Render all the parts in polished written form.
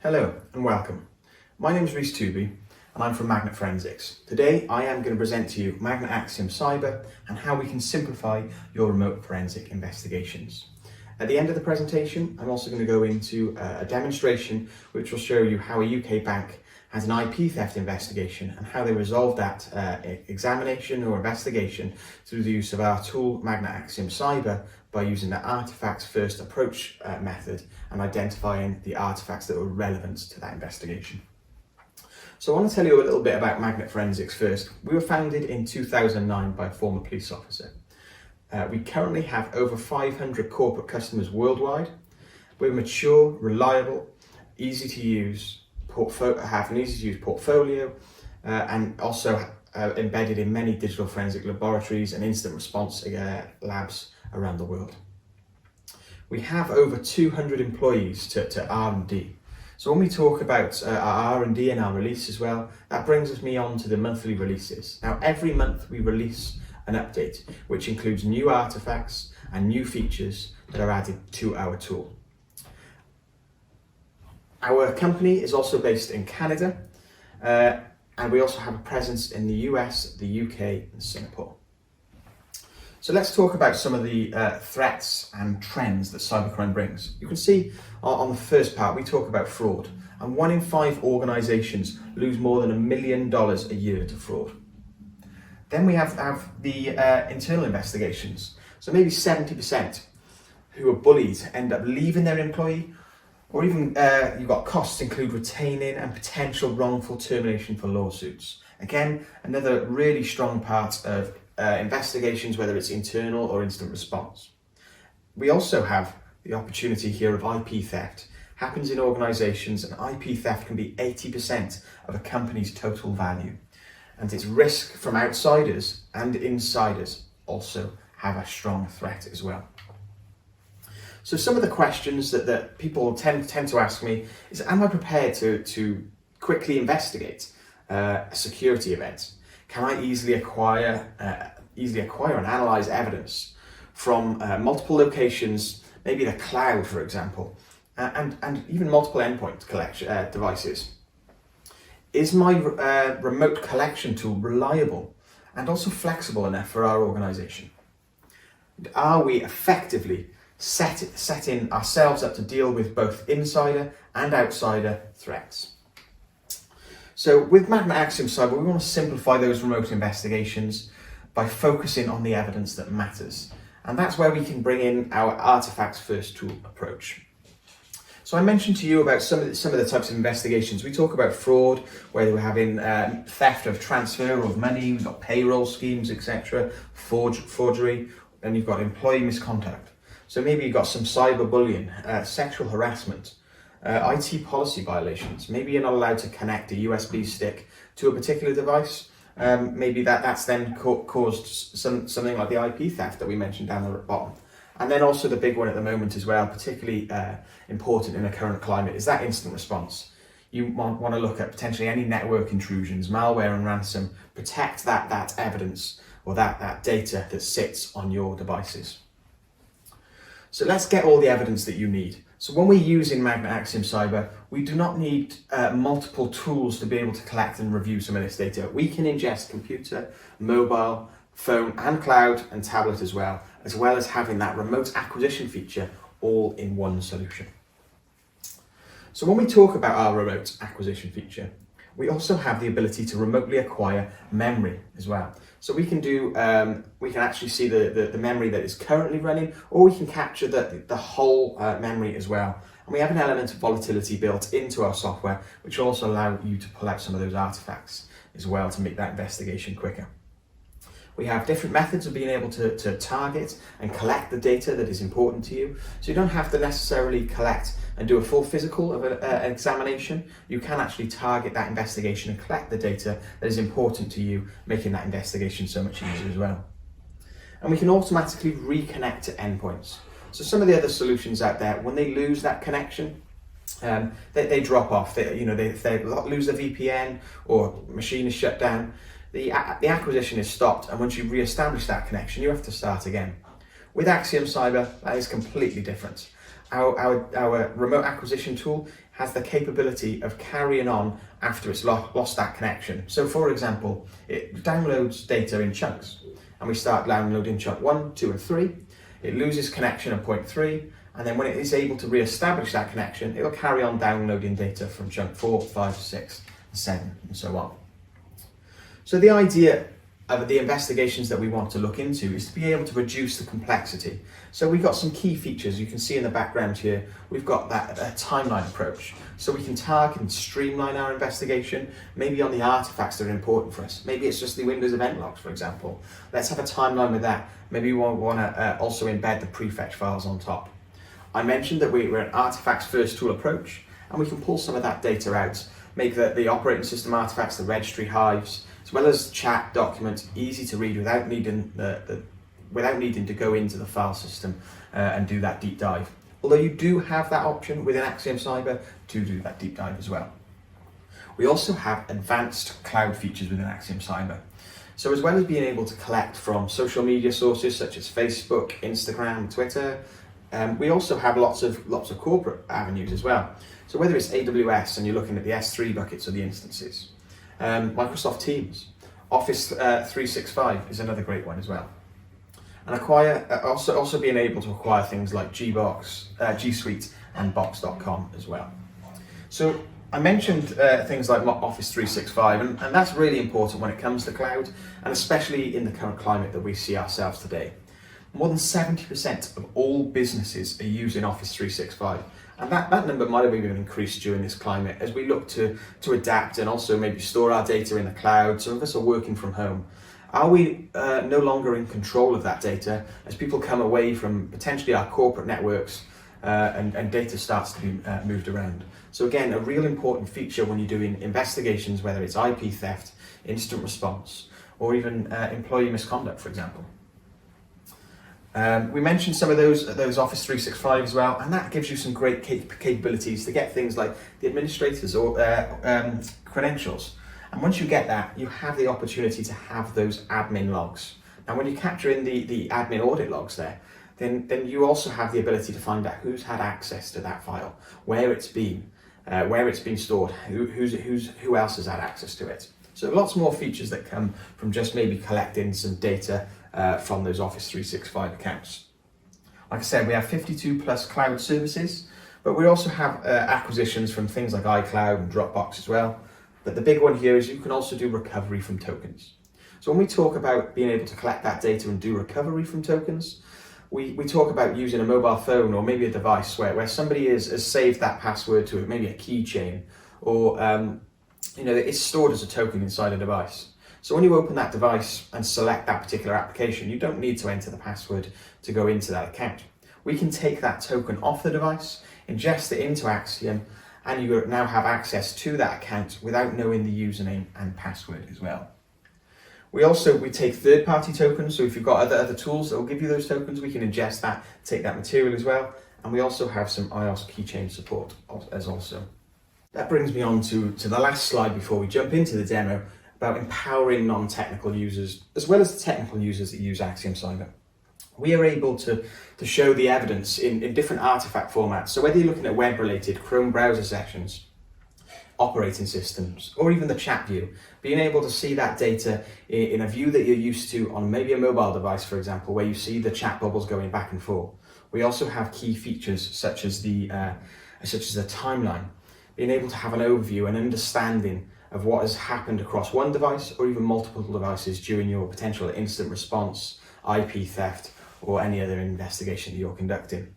Hello and welcome. My name is Rhys Tooby and I'm from Magnet Forensics. Today I am going to present to you Magnet AXIOM Cyber and how we can simplify your remote forensic investigations. At the end of the presentation, I'm also going to go into a demonstration which will show you how a UK bank has an IP theft investigation and how they resolve that examination or investigation through the use of our tool Magnet AXIOM Cyber by using the artifacts first approach method and identifying the artifacts that were relevant to that investigation. So I want to tell you a little bit about Magnet Forensics first. We were founded in 2009 by a former police officer. We currently have over 500 corporate customers worldwide. We're mature, reliable, easy to use, have an easy to use portfolio and also embedded in many digital forensic laboratories and instant response labs around the world. We have over 200 employees to R&D. So when we talk about our R&D and our release as well, that brings me on to the monthly releases. Now every month we release an update which includes new artifacts and new features that are added to our tool. Our company is also based in Canada and we also have a presence in the US, the UK and Singapore. So let's talk about some of the threats and trends that cybercrime brings. You can see on the first part we talk about fraud, and 1 in 5 organisations lose more than $1 million a year to fraud. Then we have the internal investigations. So maybe 70% who are bullied end up leaving their employee, or even you've got costs include retaining and potential wrongful termination for lawsuits. Again, another really strong part of investigations, whether it's internal or instant response. We also have the opportunity here of IP theft. Happens in organisations, and IP theft can be 80% of a company's total value. And its risk from outsiders and insiders also have a strong threat as well. So some of the questions that people tend to ask me is, am I prepared to quickly investigate a security event? Can I easily acquire and analyze evidence from multiple locations, maybe the cloud, for example, and even multiple endpoint devices? Is my remote collection tool reliable and also flexible enough for our organization? Are we effectively setting ourselves up to deal with both insider and outsider threats? So with Magnet AXIOM Cyber, we want to simplify those remote investigations by focusing on the evidence that matters. And that's where we can bring in our artifacts first tool approach. So I mentioned to you about some of the types of investigations. We talk about fraud, where we're having theft of transfer of money, we've got payroll schemes, etc., forgery, and you've got employee misconduct. So maybe you've got some cyberbullying, sexual harassment, IT policy violations. Maybe you're not allowed to connect a USB stick to a particular device. Maybe that's then caused something like the IP theft that we mentioned down the bottom. And then also the big one at the moment as well, particularly important in the current climate, is that instant response. You want to look at potentially any network intrusions, malware and ransom, protect that evidence or that data that sits on your devices. So let's get all the evidence that you need. So when we're using Magnet AXIOM Cyber, we do not need multiple tools to be able to collect and review some of this data. We can ingest computer, mobile, phone and cloud and tablet as well as having that remote acquisition feature all in one solution. So when we talk about our remote acquisition feature, we also have the ability to remotely acquire memory as well. So we can actually see the memory that is currently running, or we can capture the whole memory as well. And we have an element of volatility built into our software, which will also allow you to pull out some of those artifacts as well to make that investigation quicker. We have different methods of being able to target and collect the data that is important to you. So you don't have to necessarily collect and do a full physical of an examination. You can actually target that investigation and collect the data that is important to you, making that investigation so much easier as well. And we can automatically reconnect to endpoints. So some of the other solutions out there, when they lose that connection, they drop off. If they lose a VPN or machine is shut down, the acquisition is stopped, and once you re-establish that connection, you have to start again. With AXIOM Cyber, that is completely different. Our remote acquisition tool has the capability of carrying on after it's lost that connection. So for example, it downloads data in chunks, and we start downloading chunk 1, 2 and 3. It loses connection at point 3, and then when it is able to re-establish that connection, it'll carry on downloading data from chunk 4, 5, 6, 7 and so on. So the idea of the investigations that we want to look into is to be able to reduce the complexity. So we've got some key features. You can see in the background here, we've got that timeline approach. So we can target and streamline our investigation, maybe on the artifacts that are important for us. Maybe it's just the Windows event logs, for example. Let's have a timeline with that. Maybe we want to also embed the prefetch files on top. I mentioned that we're an artifacts first tool approach, and we can pull some of that data out, make the operating system artifacts, the registry hives, as well as chat documents easy to read without needing to go into the file system and do that deep dive. Although you do have that option within AXIOM Cyber to do that deep dive as well. We also have advanced cloud features within AXIOM Cyber. So as well as being able to collect from social media sources such as Facebook, Instagram, Twitter, we also have lots of corporate avenues as well. So whether it's AWS and you're looking at the S3 buckets or the instances, Microsoft Teams, Office 365 is another great one as well. And also being able to acquire things like G Suite and Box.com as well. So I mentioned things like Office 365, and that's really important when it comes to cloud, and especially in the current climate that we see ourselves today. More than 70% of all businesses are using Office 365. And that number might have even increased during this climate as we look to adapt and also maybe store our data in the cloud. Some of us are working from home. Are we no longer in control of that data as people come away from potentially our corporate networks and data starts to be moved around? So again, a real important feature when you're doing investigations, whether it's IP theft, incident response, or even employee misconduct, for example. We mentioned some of those Office 365 as well, and that gives you some great capabilities to get things like the administrators or credentials. And once you get that, you have the opportunity to have those admin logs. Now, when you capture in the admin audit logs there, then you also have the ability to find out who's had access to that file, where it's been stored, who else has had access to it. So lots more features that come from just maybe collecting some data from those Office 365 accounts. Like I said, we have 52 plus cloud services, but we also have acquisitions from things like iCloud and Dropbox as well. But the big one here is you can also do recovery from tokens. So when we talk about being able to collect that data and do recovery from tokens, we talk about using a mobile phone or maybe a device where somebody has saved that password to maybe a keychain, or it's stored as a token inside a device. So when you open that device and select that particular application, you don't need to enter the password to go into that account. We can take that token off the device, ingest it into AXIOM, and you now have access to that account without knowing the username and password as well. We take third-party tokens, so if you've got other tools that will give you those tokens, we can ingest that, take that material as well, and we also have some iOS keychain support as also. That brings me on to the last slide before we jump into the demo, about empowering non-technical users, as well as the technical users that use AXIOM Cyber. We are able to show the evidence in different artifact formats. So whether you're looking at web-related Chrome browser sessions, operating systems, or even the chat view, being able to see that data in a view that you're used to on maybe a mobile device, for example, where you see the chat bubbles going back and forth. We also have key features such as the timeline, being able to have an overview and understanding of what has happened across one device or even multiple devices during your potential incident response, IP theft, or any other investigation that you're conducting.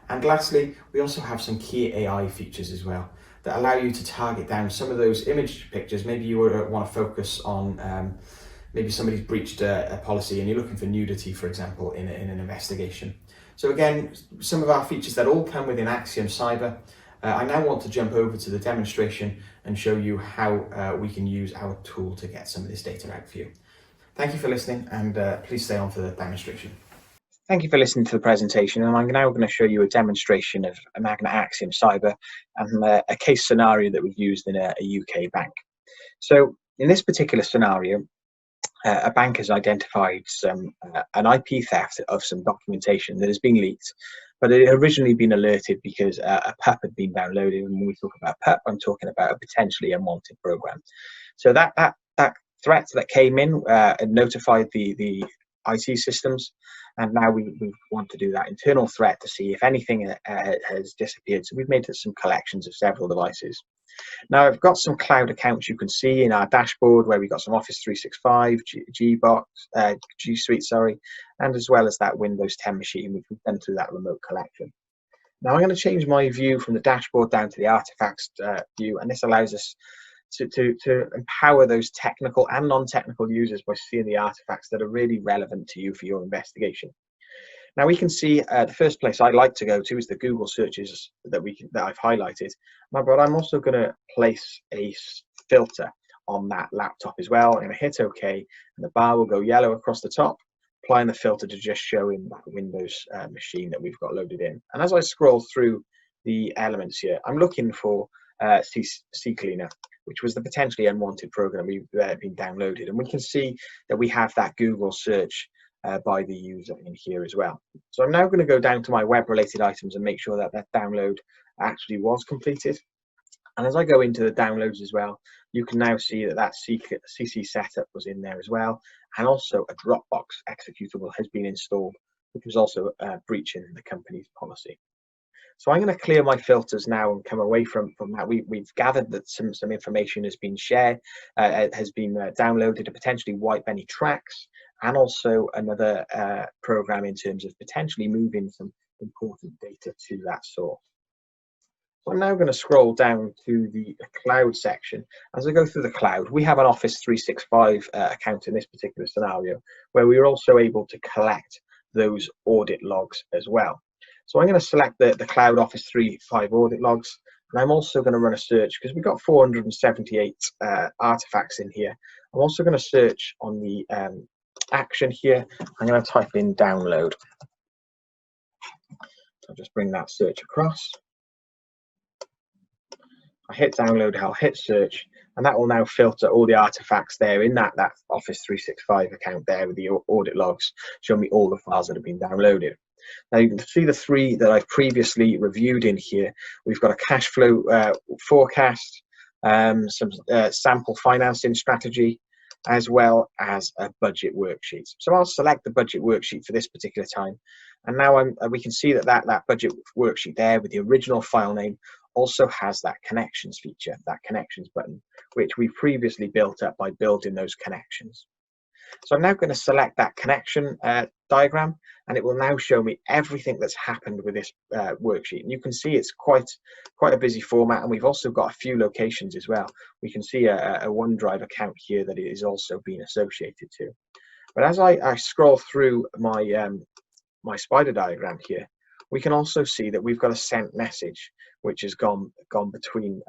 And lastly, we also have some key AI features as well that allow you to target down some of those image pictures. Maybe you want to focus on maybe somebody's breached a policy and you're looking for nudity, for example, in an investigation. So again, some of our features that all come within AXIOM Cyber. I now want to jump over to the demonstration and show you how we can use our tool to get some of this data out for you. Thank you for listening, and please stay on for the demonstration. Thank you for listening to the presentation, and I'm now going to show you a demonstration of a Magna AXIOM Cyber and a case scenario that we've used in a UK bank. So in this particular scenario, a bank has identified an IP theft of some documentation that has been leaked, but it had originally been alerted because a PUP had been downloaded. And when we talk about PUP, I'm talking about a potentially unwanted program. So that threat that came in and notified the IT systems, and now we want to do that internal threat to see if anything has disappeared. So we've made some collections of several devices. Now I've got some cloud accounts you can see in our dashboard where we've got some Office 365, G Suite, sorry, and as well as that Windows 10 machine, which we've done through that remote collection. Now I'm going to change my view from the dashboard down to the artifacts view, and this allows us to empower those technical and non-technical users by seeing the artifacts that are really relevant to you for your investigation. Now we can see the first place I like to go to is the Google searches that I've highlighted, but I'm also going to place a filter on that laptop as well. I'm going to hit OK, and the bar will go yellow across the top, applying the filter to just show in that Windows machine that we've got loaded in. And as I scroll through the elements here, I'm looking for CCleaner, which was the potentially unwanted program we've been downloaded, and we can see that we have that Google search by the user in here as well. So I'm now going to go down to my web related items and make sure that that download actually was completed. And as I go into the downloads as well, you can now see that that CC setup was in there as well, and also a Dropbox executable has been installed, which was also breaching the company's policy. So I'm going to clear my filters now and come away from that. We've gathered that some information has been shared, has been downloaded to potentially wipe any tracks, and also another program in terms of potentially moving some important data to that source. So I'm now going to scroll down to the cloud section. As I go through the cloud, we have an Office 365 account in this particular scenario, where we are also able to collect those audit logs as well. So I'm going to select the Cloud Office 365 audit logs, and I'm also going to run a search because we've got 478 artifacts in here. I'm also going to search on the action here. I'm going to type in download. I'll just bring that search across. I hit download, I'll hit search, and that will now filter all the artifacts there in that Office 365 account there with the audit logs, show me all the files that have been downloaded. Now you can see the three that I've previously reviewed in here. We've got a cash flow forecast, some sample financing strategy, as well as a budget worksheet. So I'll select the budget worksheet for this particular time. And now we can see that budget worksheet there with the original file name also has that connections feature, that connections button, which we previously built up by building those connections. So I'm now going to select that connection diagram, and it will now show me everything that's happened with this worksheet. And you can see it's quite a busy format, and we've also got a few locations as well. We can see a OneDrive account here that it is also being associated to. But as I scroll through my my spider diagram here, we can also see that we've got a sent message which has gone between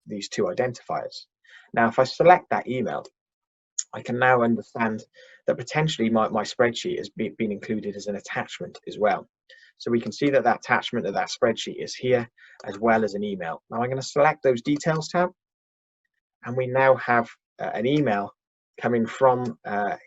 these two identifiers. Now, if I select that email, I can now understand that potentially my spreadsheet has been included as an attachment as well. So we can see that attachment of that spreadsheet is here, as well as an email. Now I'm going to select those details tab, and we now have an email coming from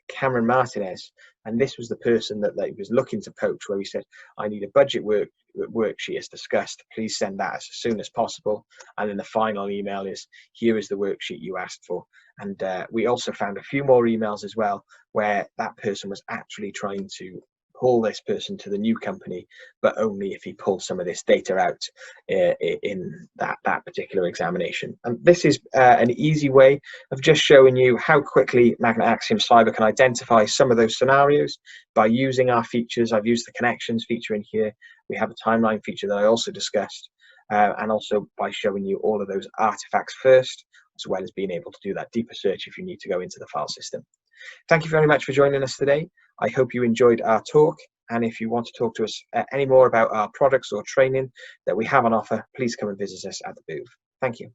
Cameron Martinez, and this was the person that he was looking to poach, where he said, I need a budget worksheet as discussed, please send that as soon as possible. And then the final email is, here is the worksheet you asked for. And we also found a few more emails as well where that person was actually trying to pull this person to the new company, but only if he pulls some of this data out in that particular examination. And this is an easy way of just showing you how quickly Magnet Axiom Cyber can identify some of those scenarios by using our features. I've used the connections feature in here. We have a timeline feature that I also discussed, and also by showing you all of those artifacts first, as well as being able to do that deeper search if you need to go into the file system. Thank you very much for joining us today. I hope you enjoyed our talk, and if you want to talk to us any more about our products or training that we have on offer, please come and visit us at the booth. Thank you.